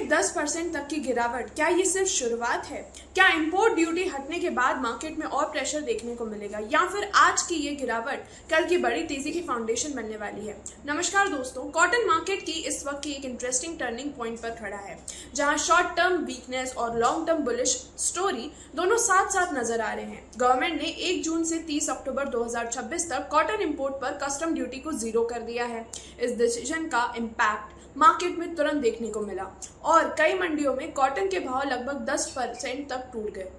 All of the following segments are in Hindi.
में 10% तक की गिरावट, क्या ये सिर्फ शुरुआत है? क्या इंपोर्ट ड्यूटी हटने के बाद मार्केट में और प्रेशर देखने को मिलेगा, या फिर आज की ये गिरावट कल की बड़ी तेजी की फाउंडेशन बनने वाली है? नमस्कार दोस्तों, कॉटन मार्केट की इस वक्त की एक इंटरेस्टिंग टर्निंग पॉइंट पर खड़ा है, जहां शॉर्ट टर्म वीकनेस और लॉन्ग टर्म बुलिश स्टोरी दोनों साथ साथ नजर आ रहे हैं। गवर्नमेंट ने 1 जून से 30 अक्टूबर 2026 तक कॉटन इंपोर्ट पर कस्टम ड्यूटी को जीरो कर दिया है। इस डिसीजन का इम्पैक्ट मार्केट में तुरंत देखने को मिला और कई मंडियों में कॉटन के भाव लगभग 10% तक टूट गए।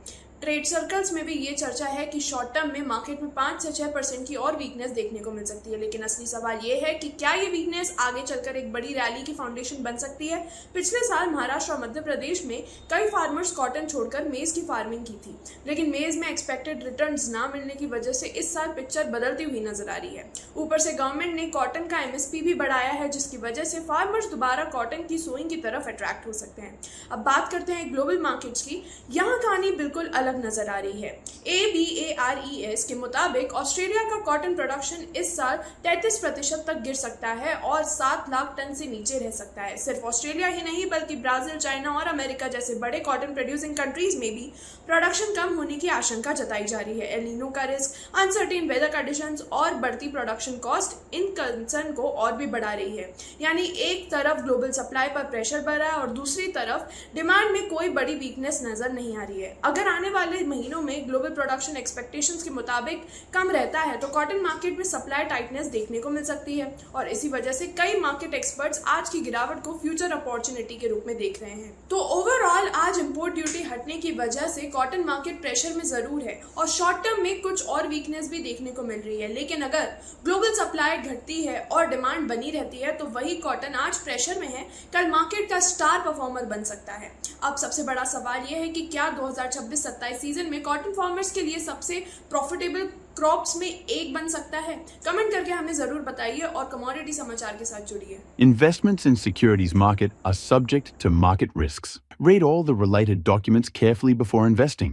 ट्रेड सर्कल्स में भी ये चर्चा है कि शॉर्ट टर्म में मार्केट में 5 से 6% की और वीकनेस देखने को मिल सकती है। लेकिन असली सवाल ये है कि क्या ये वीकनेस आगे चलकर एक बड़ी रैली की फाउंडेशन बन सकती है? पिछले साल महाराष्ट्र और मध्य प्रदेश में कई फार्मर्स कॉटन छोड़कर मेज की फार्मिंग की थी, लेकिन मेज में एक्सपेक्टेड रिटर्न्स ना मिलने की वजह से इस साल पिक्चर बदलती हुई नजर आ रही है। ऊपर से गवर्नमेंट ने कॉटन का MSP भी बढ़ाया है, जिसकी वजह से फार्मर्स दोबारा कॉटन की सोइंग की तरफ अट्रैक्ट हो सकते हैं। अब बात करते हैं ग्लोबल मार्केट्स की। यहाँ कहानी बिल्कुल अलग नजर आ रही है। ABARES के मुताबिक ऑस्ट्रेलिया का कॉटन प्रोडक्शन इस साल 33% तक गिर सकता है और 7 लाख टन से नीचे रह सकता है। सिर्फ ऑस्ट्रेलिया ही नहीं, बल्कि ब्राजील, चाइना और अमेरिका जैसे बड़े कॉटन प्रोड्यूसिंग कंट्रीज में भी प्रोडक्शन कम होने की आशंका जताई जा रही है। एल नीनो का रिस्क, अनसर्टेन वेदर कंडीशंस और बढ़ती प्रोडक्शन कॉस्ट इन कंसर्न को और भी बढ़ा रही है। यानी एक तरफ ग्लोबल सप्लाई पर प्रेशर बढ़ रहा है और दूसरी तरफ डिमांड में कोई बड़ी वीकनेस नजर नहीं आ रही है। अगर आने वाले महीनों में ग्लोबल प्रोडक्शन एक्सपेक्टेशंस के मुताबिक कम रहता है तो कॉटन मार्केट में सप्लाई टाइटनेस देखने को मिल सकती है और इसी वजह से कई मार्केट एक्सपर्ट्स आज की गिरावट को फ्यूचर अपॉर्चुनिटी के रूप में देख रहे हैं। तो ओवरऑल आज इंपोर्ट ड्यूटी हटने की वजह से कॉटन मार्केट प्रेशर में जरूर है और शॉर्ट टर्म में कुछ और वीकनेस भी देखने को मिल रही है। लेकिन अगर ग्लोबल सप्लाई घटती है और डिमांड बनी रहती है तो वही कॉटन आज प्रेशर में है कल मार्केट का स्टार परफॉर्मर बन सकता है। अब सबसे बड़ा सवाल यह है कि क्या 2026-27 सीजन में कॉटन फार्मर्स के लिए सबसे प्रॉफिटेबल क्रॉप्स में एक बन सकता है? कमेंट करके हमें जरूर बताइए और कमोडिटी समाचार के साथ जुड़िए। Investments in securities market are subject to market risks. Read all the related documents carefully before investing.